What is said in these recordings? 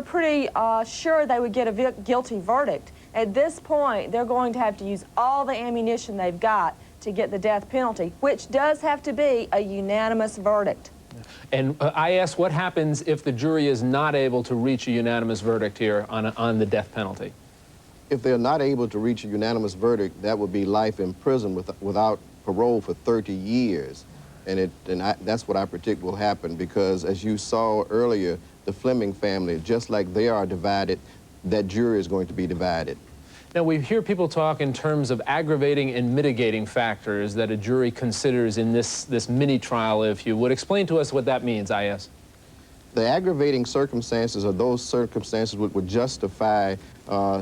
pretty sure they would get a guilty verdict. At this point, they're going to have to use all the ammunition they've got to get the death penalty, which does have to be a unanimous verdict. And I asked, what happens if the jury is not able to reach a unanimous verdict here on the death penalty? If they're not able to reach a unanimous verdict, that would be life in prison without parole for 30 years. And that's what I predict will happen, because as you saw earlier, the Fleming family, just like they are divided, that jury is going to be divided. Now, we hear people talk in terms of aggravating and mitigating factors that a jury considers in this mini-trial, if you would. Explain to us what that means, I.S. The aggravating circumstances are those circumstances which would justify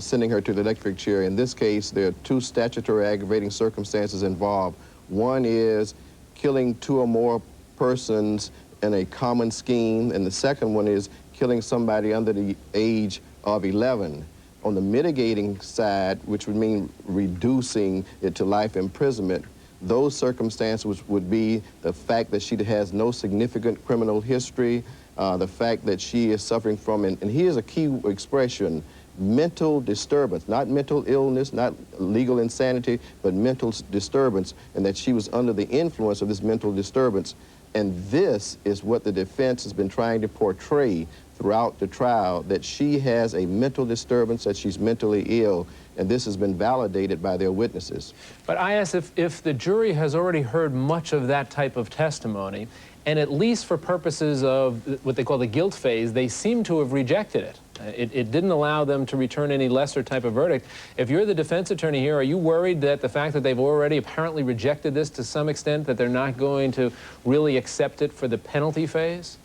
sending her to the electric chair. In this case, there are two statutory aggravating circumstances involved. One is killing two or more persons in a common scheme, and the second one is killing somebody under the age of 11. On the mitigating side, which would mean reducing it to life imprisonment, those circumstances would be the fact that she has no significant criminal history, the fact that she is suffering from, and here's a key expression, mental disturbance, not mental illness, not legal insanity, but mental disturbance, and that she was under the influence of this mental disturbance. And this is what the defense has been trying to portray throughout the trial, that she has a mental disturbance, that she's mentally ill, and this has been validated by their witnesses. But I ask, if the jury has already heard much of that type of testimony, and at least for purposes of what they call the guilt phase, they seem to have rejected it. It didn't allow them to return any lesser type of verdict. If you're the defense attorney here, are you worried that the fact that they've already apparently rejected this to some extent, that they're not going to really accept it for the penalty phase?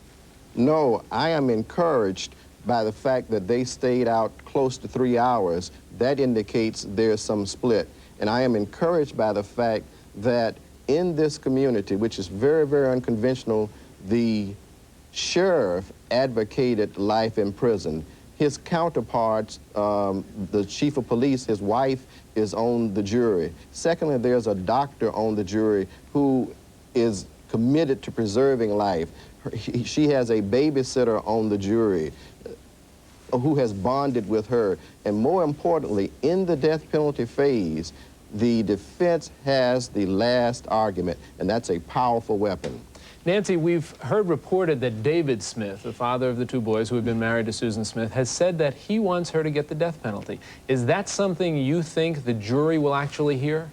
No, I am encouraged by the fact that they stayed out close to 3 hours. That indicates there's some split. And I am encouraged by the fact that in this community, which is very, very unconventional, the sheriff advocated life in prison. His counterparts, the chief of police, his wife, is on the jury. Secondly, there's a doctor on the jury who is committed to preserving life. She has a babysitter on the jury who has bonded with her. And more importantly, in the death penalty phase, the defense has the last argument, and that's a powerful weapon. Nancy, we've heard reported that David Smith, the father of the two boys who have been married to Susan Smith, has said that he wants her to get the death penalty. Is that something you think the jury will actually hear?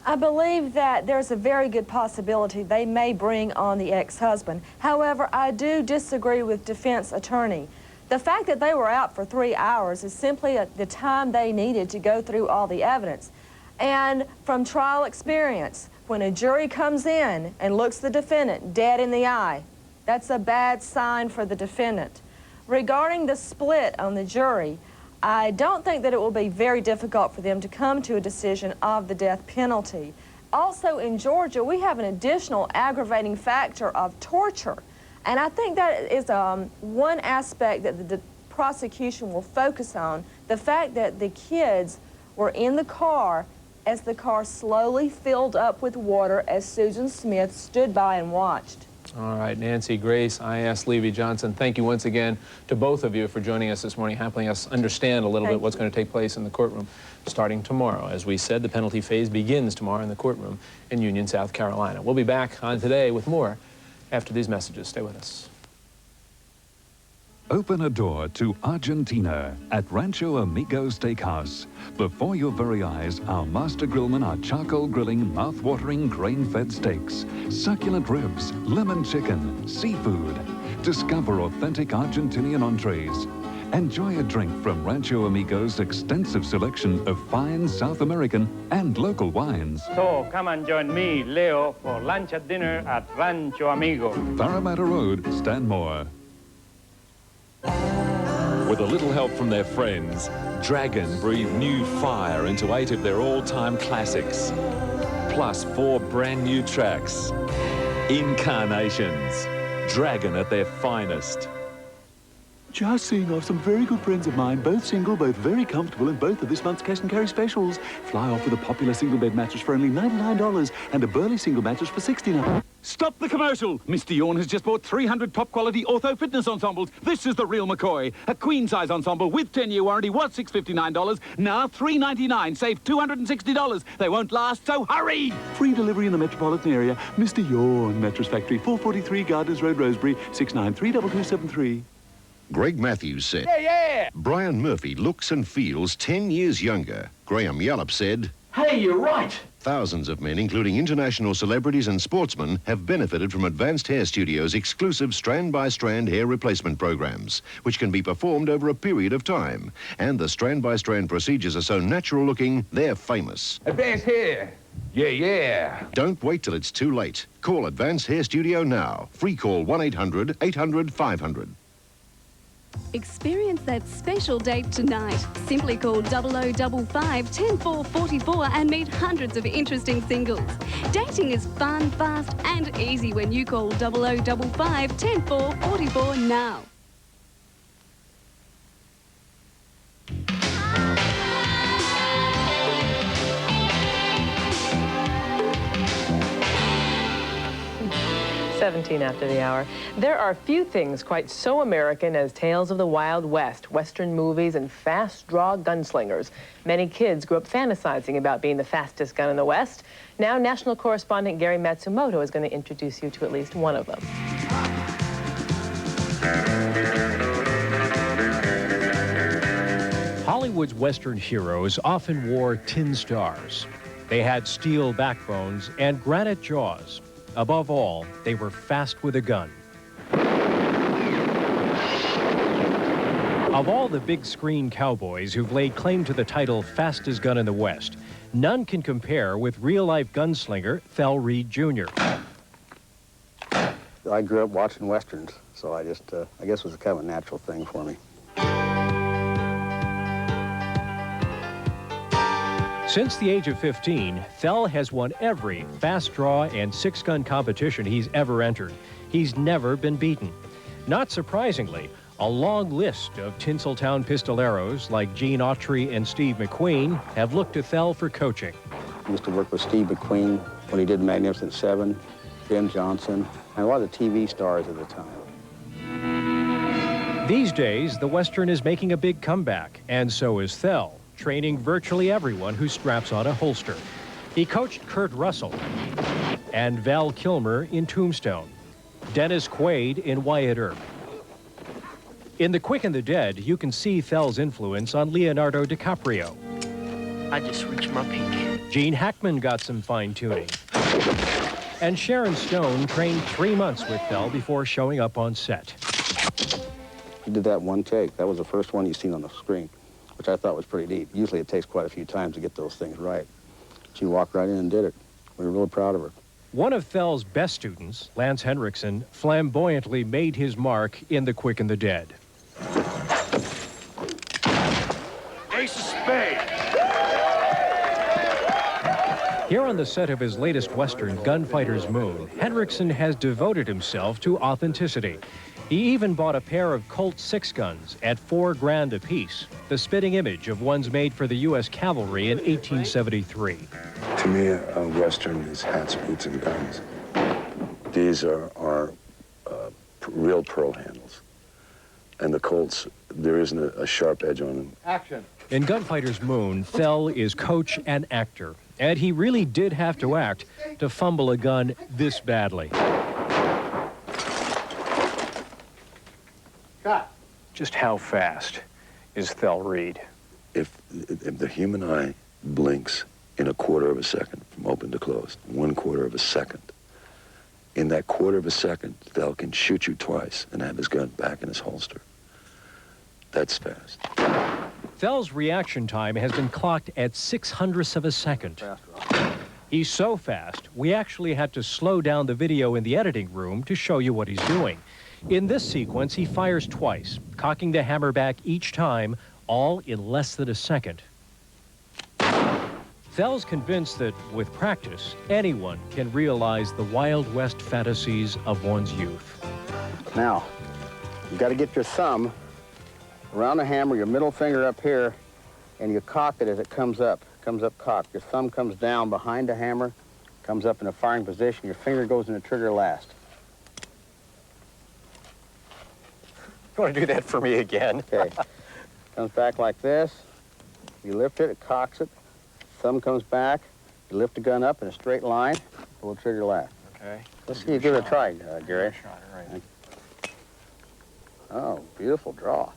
I believe that there's a very good possibility they may bring on the ex-husband. However, I do disagree with defense attorney. The fact that they were out for 3 hours is simply the time they needed to go through all the evidence. And from trial experience, when a jury comes in and looks the defendant dead in the eye, that's a bad sign for the defendant. Regarding the split on the jury, I don't think that it will be very difficult for them to come to a decision of the death penalty. Also in Georgia, we have an additional aggravating factor of torture. And I think that is one aspect that the prosecution will focus on, the fact that the kids were in the car as the car slowly filled up with water as Susan Smith stood by and watched. All right, Nancy, Grace, I.S. Levy-Johnson, thank you once again to both of you for joining us this morning, helping us understand a little bit what's going to take place in the courtroom starting tomorrow. As we said, the penalty phase begins tomorrow in the courtroom in Union, South Carolina. We'll be back on Today with more after these messages. Stay with us. Open a door to Argentina at Rancho Amigo Steakhouse. Before your very eyes, our master grillmen are charcoal grilling mouth-watering grain-fed steaks, succulent ribs, lemon chicken, seafood. Discover authentic Argentinian entrees. Enjoy a drink from Rancho Amigo's extensive selection of fine South American and local wines. So come and join me, Leo, for lunch at dinner at Rancho Amigo. Parramatta Road, Stanmore. With a little help from their friends, Dragon breathed new fire into 8 of their all-time classics, plus 4 brand new tracks. Incarnations, Dragon at their finest. Just seeing off some very good friends of mine, both single, both very comfortable, and both of this month's cash and carry specials. Fly off with a popular single bed mattress for only $99 and a Burley single mattress for $69. Stop the commercial! Mr. Yorn has just bought 300 top-quality ortho fitness ensembles. This is the real McCoy. A queen-size ensemble with 10-year warranty was $659. Now $399. Save $260. They won't last, so hurry! Free delivery in the metropolitan area. Mr. Yorn, Mattress Factory, 443 Gardens Road, Rosebery, 6932273. Greg Matthews said, Yeah! Brian Murphy looks and feels 10 years younger. Graham Yallop said, Hey, you're right. thousands of men, including international celebrities and sportsmen, have benefited from Advanced Hair Studios' exclusive strand-by-strand hair replacement programs, which can be performed over a period of time. And the strand-by-strand procedures are so natural-looking, they're famous. Advanced hair. Yeah. Don't wait till it's too late. Call Advanced Hair Studio now. Free call 1-800-800-500. Experience that special date tonight. Simply call 0055 10444 and meet hundreds of interesting singles. Dating is fun, fast and easy when you call 0055 10444 now. "17 after the hour. There are few things quite so American as tales of the Wild West, Western movies, and fast-draw gunslingers. Many kids grew up fantasizing about being the fastest gun in the West. Now, national correspondent Gary Matsumoto is going to introduce you to at least one of them. Hollywood's Western heroes often wore tin stars. They had steel backbones and granite jaws. Above all, they were fast with a gun. Of all the big screen cowboys who've laid claim to the title fastest gun in the West, none can compare with real-life gunslinger Thel Reed Jr. I grew up watching Westerns, so I guess it was kind of a natural thing for me. Since the age of 15, Thel has won every fast draw and six-gun competition he's ever entered. He's never been beaten. Not surprisingly, a long list of Tinseltown pistoleros like Gene Autry and Steve McQueen have looked to Thel for coaching. I used to work with Steve McQueen when he did Magnificent Seven, Ben Johnson, and a lot of the TV stars at the time. These days, the Western is making a big comeback, and so is Thel, training virtually everyone who straps on a holster. He coached Kurt Russell and Val Kilmer in Tombstone, Dennis Quaid in Wyatt Earp. In The Quick and the Dead, you can see Thel's influence on Leonardo DiCaprio. I just reached my peak. Gene Hackman got some fine-tuning. And Sharon Stone trained 3 months with Thel before showing up on set. He did that one take. That was the first one you've seen on the screen, which I thought was pretty neat. Usually it takes quite a few times to get those things right. She walked right in and did it. We were really proud of her. One of Thel's best students, Lance Henriksen, flamboyantly made his mark in The Quick and the Dead. Ace of spades. Here on the set of his latest Western, Gunfighter's Moon, Henriksen has devoted himself to authenticity. He even bought a pair of Colt 6 guns at $4 grand apiece, the spitting image of ones made for the U.S. cavalry in 1873. To me, a Western is hats, boots, and guns. These are real pearl handles. And the Colts, there isn't a sharp edge on them. Action. In Gunfighter's Moon, Thel is coach and actor, and he really did have to act to fumble a gun this badly. Cut. Just how fast is Thel Reed? If the human eye blinks in a quarter of a second from open to closed, 1/4 of a second, in that quarter of a second, Thel can shoot you twice and have his gun back in his holster. That's fast. Thel's reaction time has been clocked at 0.06 of a second. He's so fast, we actually had to slow down the video in the editing room to show you what he's doing. In this sequence, he fires twice, cocking the hammer back each time, all in less than a second. Thel's convinced that, with practice, anyone can realize the Wild West fantasies of one's youth. Now, you've got to get your thumb around the hammer, your middle finger up here, and you cock it as it comes up cocked. Your thumb comes down behind the hammer, Comes up in a firing position. Your finger goes in the trigger last. You want to do that for me again? Okay. Comes back like this. You lift it, it cocks it. Thumb comes back. You lift the gun up in a straight line. Pull the trigger last. Okay. Let's see you give it a try, Gary. Right. Oh, beautiful draw.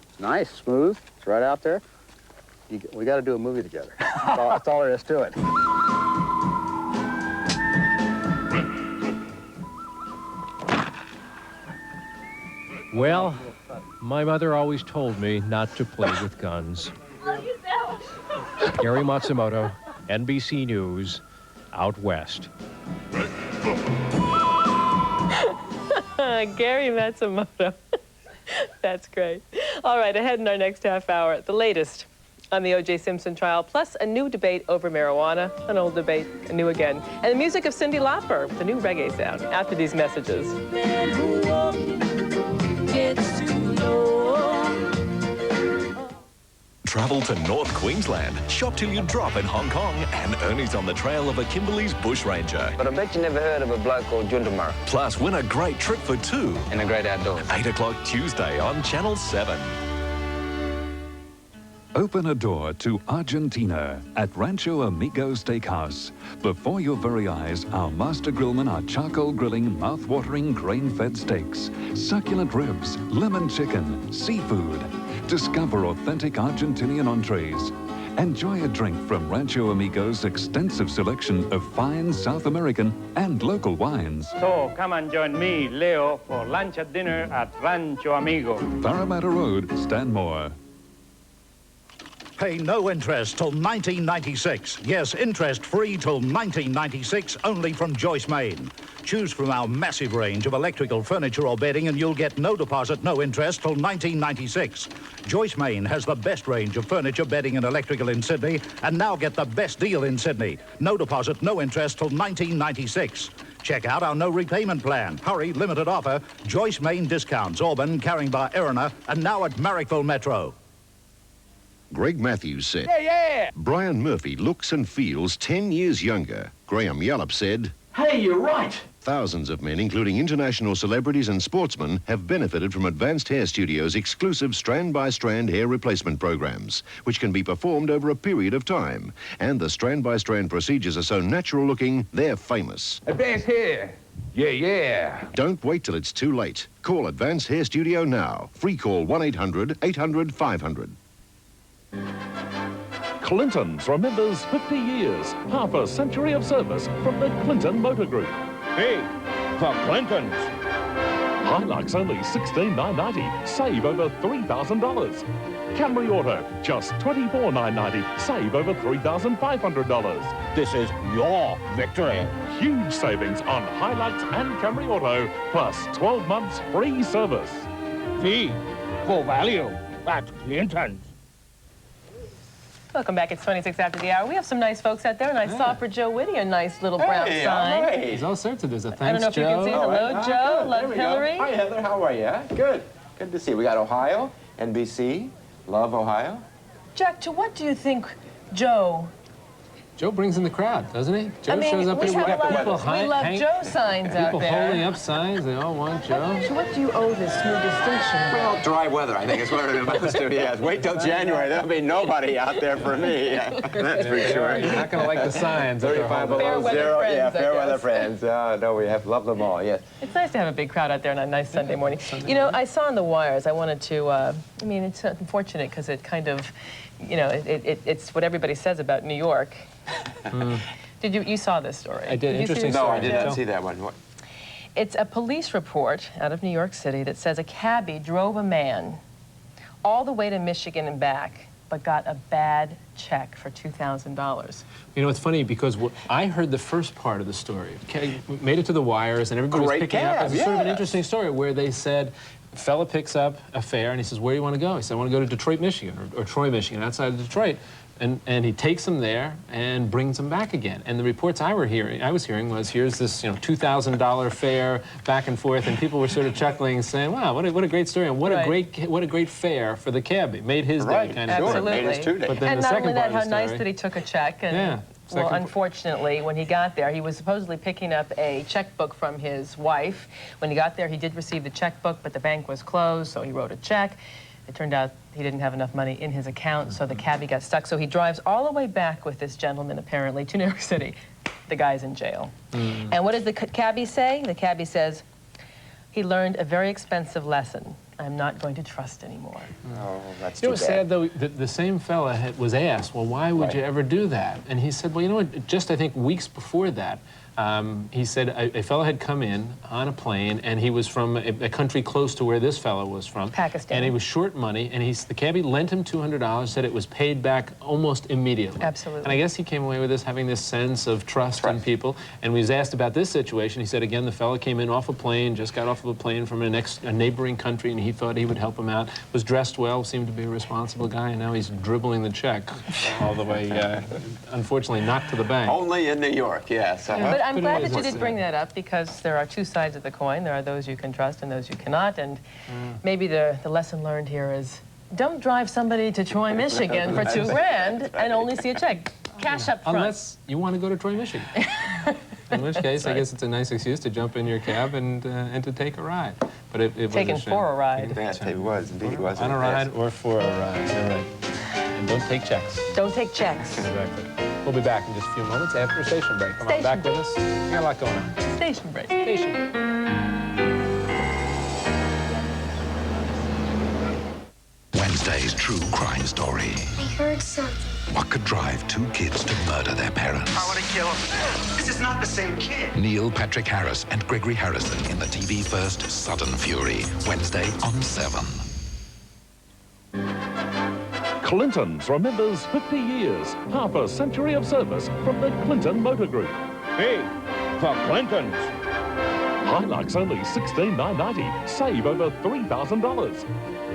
It's nice, smooth. It's right out there. We got to do a movie together. That's all there is to it. Well, my mother always told me not to play with guns. Gary Matsumoto, NBC News, out west. Gary Matsumoto. That's great. All right, ahead in our next half hour, the latest on the O.J. Simpson trial, plus a new debate over marijuana, an old debate, a new again, and the music of Cyndi Lauper with a new reggae sound after these messages. Travel to North Queensland, shop till you drop in Hong Kong, and Ernie's on the trail of a Kimberley's bushranger. But I bet you never heard of a bloke called Juntamar. Plus, win a great trip for two. In the great outdoors. 8 o'clock Tuesday on Channel 7. Open a door to Argentina at Rancho Amigo Steakhouse. Before your very eyes, our master grillmen are charcoal grilling mouth-watering grain-fed steaks, succulent ribs, lemon chicken, seafood. Discover authentic Argentinian entrees. Enjoy a drink from Rancho Amigo's extensive selection of fine South American and local wines. So come and join me, Leo, for lunch at dinner at Rancho Amigo. Parramatta Road, Stanmore. Pay no interest till 1996. Yes, interest-free till 1996, only from Joyce Main. Choose from our massive range of electrical furniture or bedding and you'll get no deposit, no interest till 1996. Joyce Main has the best range of furniture, bedding and electrical in Sydney, and now get the best deal in Sydney. No deposit, no interest till 1996. Check out our no repayment plan. Hurry, limited offer. Joyce Main discounts, Auburn, Caringbah, Erina, and now at Marrickville Metro. Greg Matthews said, Yeah. Brian Murphy looks and feels 10 years younger. Graham Yallop said, Hey, you're right. thousands of men, including international celebrities and sportsmen, have benefited from Advanced Hair Studios' exclusive strand-by-strand hair replacement programs, which can be performed over a period of time. And the strand-by-strand procedures are so natural-looking, they're famous. Advanced hair. Yeah. Don't wait till it's too late. Call Advanced Hair Studio now. Free call 1-800-800-500. Clinton's remembers 50 years, half a century of service from the Clinton Motor Group. Hey, the Clintons. Hilux only $16,990, save over $3,000. Camry Auto, just $24,990, save over $3,500. This is your victory. Huge savings on Hilux and Camry Auto, plus 12 months free service. V for value at Clinton's. Welcome back. It's 26 after the hour. We have some nice folks out there, and I saw for Joe Whitty a nice little brown sign. Right. There's all sorts of there's a thanks, I don't know if Joe. you can see. Hello, Joe. Love Hillary. Hi, Heather. How are you? Good. Good to see you. We got Ohio, NBC. Love Ohio. Jack, to what do you think Joe... Joe brings in the crowd, doesn't he? Joe shows up we everywhere. have a lot of, we love Joe signs out People there. holding up signs, they all want Joe. To what do you owe this new distinction? Well, dry weather, I think is what it amounts to, yes. Wait till January. There'll be nobody out there for me. That's for sure. You're not going to like the signs. 35 below zero. Yeah, fair weather friends. No, we have loved them all, yes. It's nice to have a big crowd out there on a nice Sunday morning. You know, I saw on the wires, I wanted to, I mean, it's unfortunate because it kind of, you know, it's what everybody says about New York. Did you saw this story? I did. Interesting No, story. I did not see that one. What? It's a police report out of New York City that says a cabbie drove a man all the way to Michigan and back, but got a bad check for $2,000. You know, it's funny because I heard the first part of the story. Okay, made it to the wires, and everybody was picking up. It's sort of an interesting story where they said, a fella picks up a fare, and he says, where do you want to go? He said, I want to go to Detroit, Michigan, or Troy, Michigan, outside of Detroit. And he takes him there and brings him back again. And the reports I was hearing was, here's this, you know, $2,000 fare back and forth, and people were sort of chuckling, saying, wow, what a great story, and what a great fare for the cabbie. Made his day, kind of. Absolutely. Made his 2 days. But then and the not second only that, part of how the nice story, that he took a check and Well, unfortunately, when he got there, he was supposedly picking up a checkbook from his wife. When he got there, he did receive the checkbook, but the bank was closed, so he wrote a check. It turned out he didn't have enough money in his account, so the cabbie got stuck. So he drives all the way back with this gentleman, apparently, to New York City. The guy's in jail. And what does the cabbie say? The cabbie says, he learned a very expensive lesson. I'm not going to trust anymore. Oh, that's You know too what's bad. sad, though? The same fella was asked, well, why would you ever do that? And he said, well, you know what, just I think weeks before that, he said a fellow had come in on a plane, and he was from a country close to where this fellow was from. Pakistan. And he was short money, and the cabbie lent him $200, said it was paid back almost immediately. Absolutely. And I guess he came away with this, having this sense of trust in people. And when he was asked about this situation, he said, again, the fellow came in off a plane, just got off of a plane from a neighboring country, and he thought he would help him out, was dressed well, seemed to be a responsible guy, and now he's dribbling the check all the way, unfortunately, not to the bank. Only in New York, yes. But I'm glad that you did bring that up, because there are two sides of the coin. There are those you can trust and those you cannot. And maybe the lesson learned here is don't drive somebody to Troy, Michigan for $2,000 and only see a check. Cash up front. Unless you want to go to Troy, Michigan. In which case, I guess it's a nice excuse to jump in your cab and to take a ride. But it was taken a shame. for a ride. Yes, it was. Indeed, it was. On a ride or for a ride. You're right. And don't take checks. Don't take checks. Exactly. We'll be back in just a few moments after a station break. Come on, Station back with us. We got a lot going on. Station break. Station break. Wednesday's true crime story. I heard something. What could drive two kids to murder their parents? I want to kill him. This is not the same kid. Neil Patrick Harris and Gregory Harrison in the TV first Sudden Fury. Wednesday on 7. Clinton's remembers 50 years, half a century of service from the Clinton Motor Group. Hey, for Clintons. Hilux only $16,990, save over $3,000.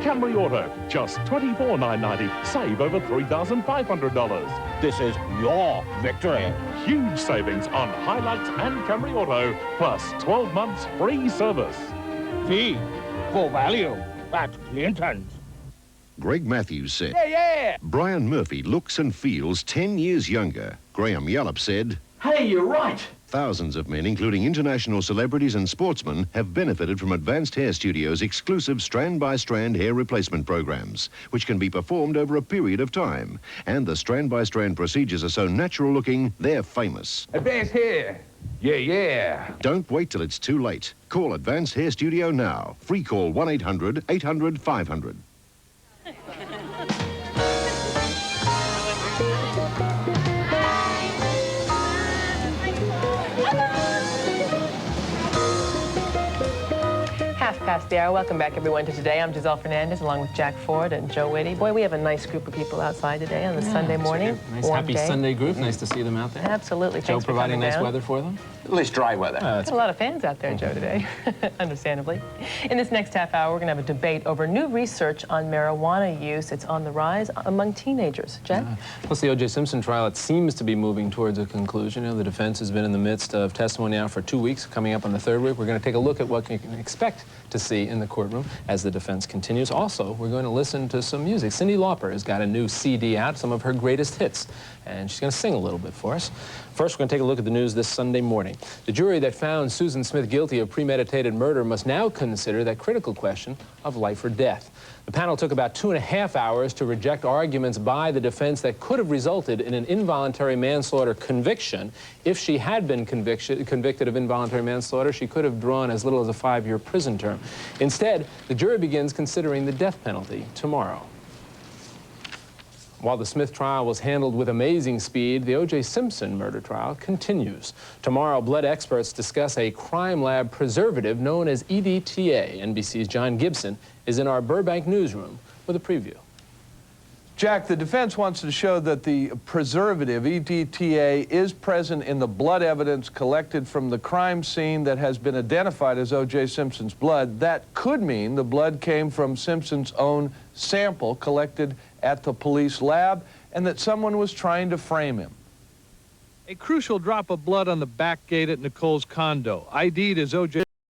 Camry Auto, just $24,990, save over $3,500. This is your victory. Huge savings on Hilux and Camry Auto, plus 12 months free service. V for value at Clinton's. Greg Matthews said, Yeah. Brian Murphy looks and feels 10 years younger. Graham Yallop said, Hey, you're right. thousands of men, including international celebrities and sportsmen, have benefited from Advanced Hair Studios' exclusive strand-by-strand hair replacement programs, which can be performed over a period of time. And the strand-by-strand procedures are so natural-looking, they're famous. Advanced hair. Yeah. Don't wait till it's too late. Call Advanced Hair Studio now. Free call 1-800-800-500. Past the hour. Welcome back, everyone, to Today. I'm Giselle Fernandez, along with Jack Ford and Joe Whitty. Boy, we have a nice group of people outside today on the Sunday morning. Nice, happy Sunday group. Nice to see them out there. Absolutely. Joe Thanks for providing coming nice down. weather for them. At least dry weather. Got a lot of fans out there, Joe, today, understandably. In this next half hour, we're going to have a debate over new research on marijuana use. It's on the rise among teenagers. Jack? Plus, the O.J. Simpson trial, it seems to be moving towards a conclusion. You know, the defense has been in the midst of testimony now for 2 weeks. Coming up on the third week, we're going to take a look at what you can expect to see in the courtroom as the defense continues. Also, we're going to listen to some music. Cyndi Lauper has got a new CD out, some of her greatest hits, and she's going to sing a little bit for us. First, we're going to take a look at the news this Sunday morning. The jury that found Susan Smith guilty of premeditated murder must now consider that critical question of life or death. The panel took about 2.5 hours to reject arguments by the defense that could have resulted in an involuntary manslaughter conviction. If she had been convicted of involuntary manslaughter, she could have drawn as little as a 5-year prison term. Instead, the jury begins considering the death penalty tomorrow. While the Smith trial was handled with amazing speed, the O.J. Simpson murder trial continues. Tomorrow, blood experts discuss a crime lab preservative known as EDTA. NBC's John Gibson is in our Burbank newsroom with a preview. Jack, the defense wants to show that the preservative, EDTA, is present in the blood evidence collected from the crime scene that has been identified as O.J. Simpson's blood. That could mean the blood came from Simpson's own sample collected at the police lab, and that someone was trying to frame him. A crucial drop of blood on the back gate at Nicole's condo, ID'd as O.J.